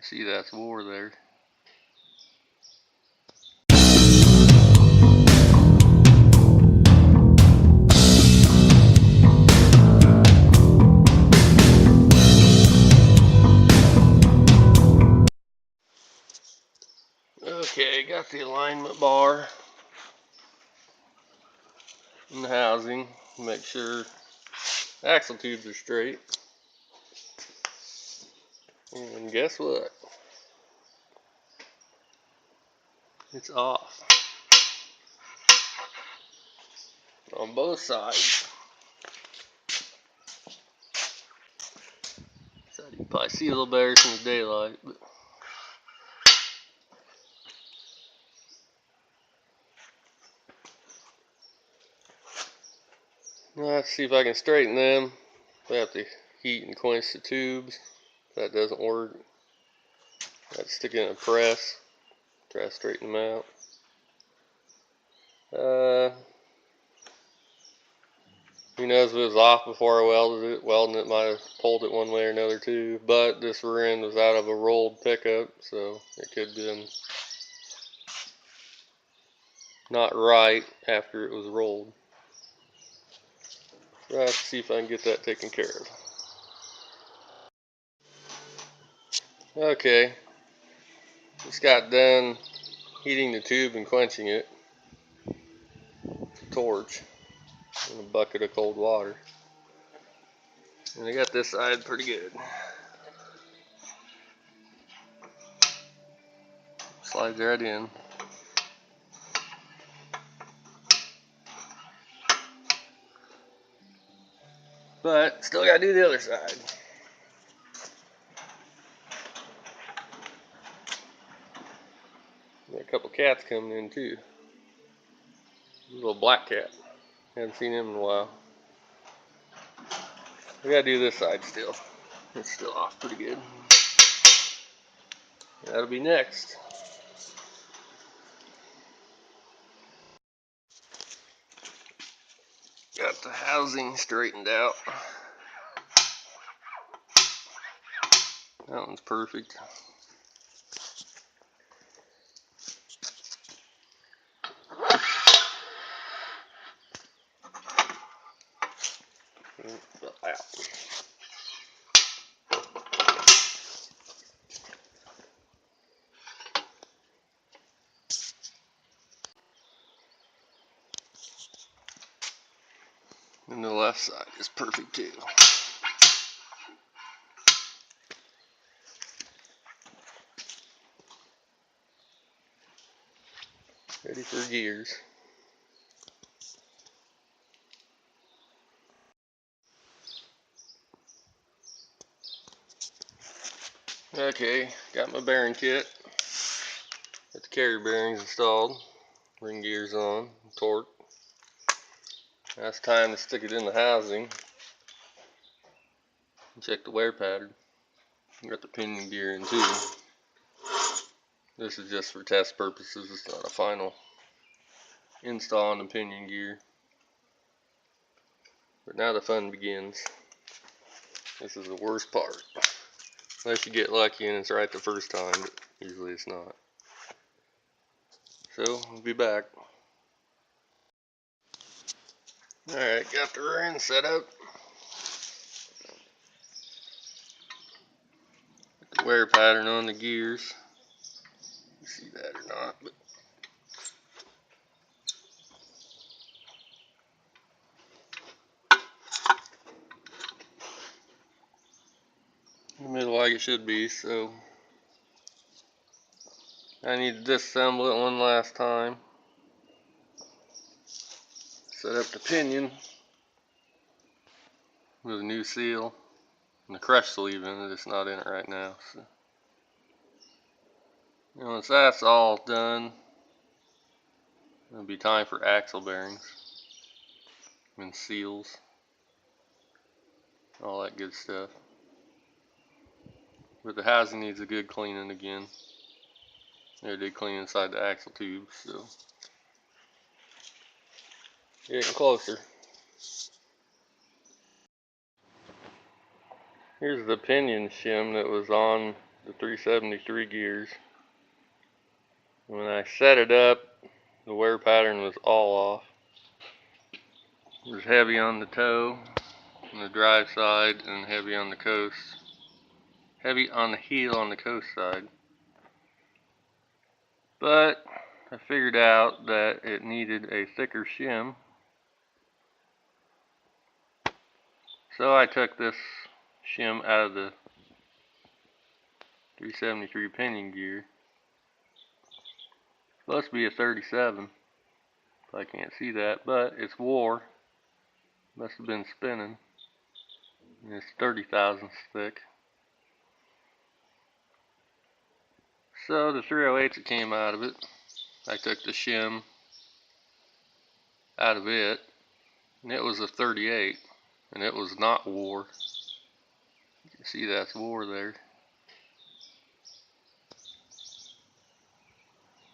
See, that's war there. Okay, got the alignment bar in the housing. Make sure axle tubes are straight. And guess what? It's off on both sides. So you can probably see a little better from the daylight, but let's see if I can straighten them. I have to heat and quench the tubes. If that doesn't work, I have to stick it in a press. Try to straighten them out. Who knows if it was off before I welded it. Welding it might have pulled it one way or another too. But this rear end was out of a rolled pickup, so it could have been not right after it was rolled. So I have to see if I can get that taken care of. Okay, just got done heating the tube and quenching it. Torch in a bucket of cold water. And I got this side pretty good. Slides right in. But still gotta do the other side. Got a couple cats coming in too. A little black cat. Haven't seen him in a while. We gotta do this side still. It's still off pretty good. That'll be next. Got the housing straightened out. That one's perfect. And the left side is perfect too. Ready for gears. Okay, got my bearing kit. Got the carrier bearings installed. Ring gears on, torque. Now it's time to stick it in the housing. Check the wear pattern. Got the pinion gear in too. This is just for test purposes. It's not a final install on the pinion gear. But now the fun begins. This is the worst part. Unless you get lucky and it's right the first time, but usually it's not. So, we'll be back. Alright, got the rear end set up. The wear pattern on the gears. You see that or not, but in the middle like it should be, so I need to disassemble it one last time. Set up the pinion with a new seal and the crush sleeve in it. It's not in it right now. So, and once that's all done, it'll be time for axle bearings and seals, all that good stuff. But the housing needs a good cleaning again. I did clean inside the axle tubes, so getting closer. Here's the pinion shim that was on the 373 gears. When I set it up, the wear pattern was all off. It was heavy on the toe, on the drive side, and heavy on the coast. Heavy on the heel on the coast side. But I figured out that it needed a thicker shim. So I took this shim out of the 373 pinion gear. It's supposed to be a 37. I can't see that, but it's wore. Must have been spinning. And it's 30 thousandths thick. So the 308s that came out of it, I took the shim out of it, and it was a 38, and it was not wore. You can see that's wore there.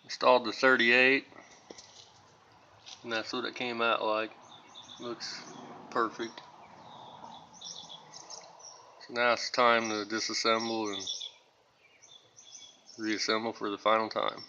Installed the 38, and that's what it came out like. Looks perfect. So now it's time to disassemble and reassemble for the final time.